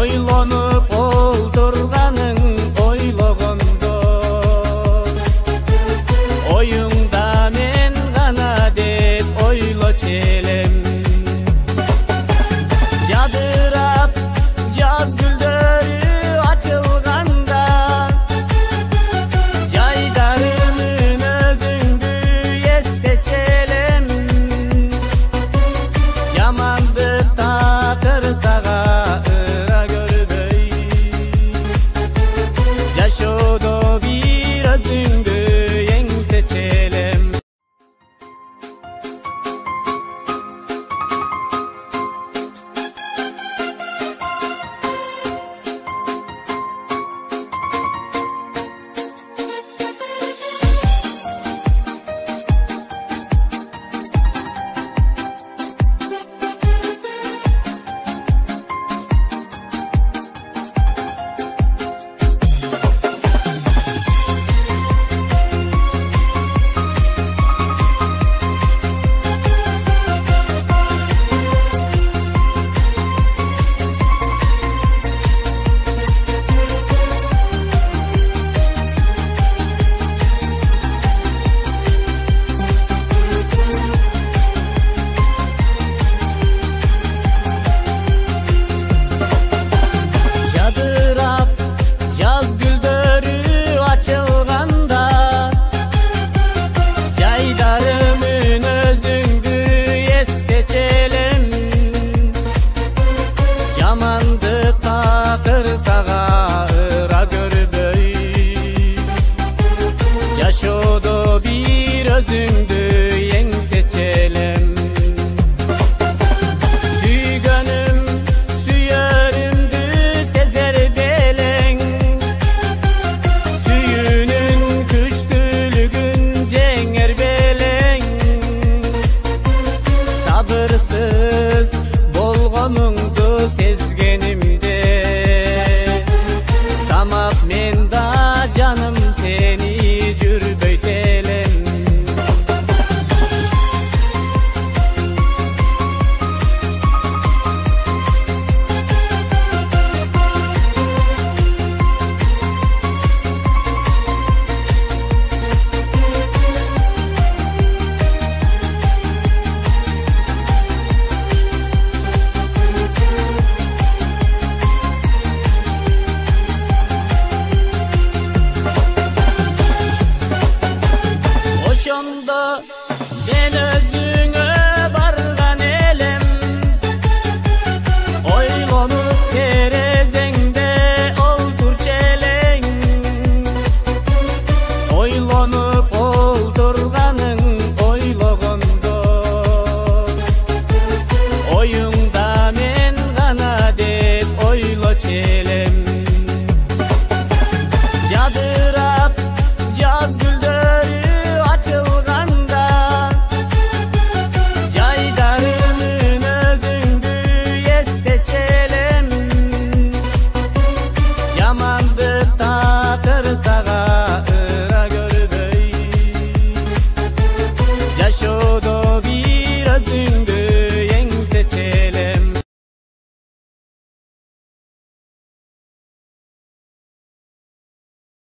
ойлонуп олтурганың ойлогондо оюңда мен гана деп ойлочу элем. Жадырап жаз гүлдөрү ачылганда жайдарымын өзүңдү эстечү элем. Жамандык татырсага ыра көрбөй жашоодо бир өзүңдү эңсечү элем. Жадырап жаз гүлдөрү ачылганда жайдарымын өзүңдү эстечү элем. Жамандык такырсага ыра көрбөй жашоодо бир өзүңдү эңсечү элем. Сүйгөнүм сүйөрүмдү сезер белең, сүйүүнүн күчтүүлүгүн жеңер белең. Сабырсыз болгонуңду сезгенимде самап мен да жаным сени жүрбөйт элем. Ошондо мен өзүңө барган элем, ойлонуп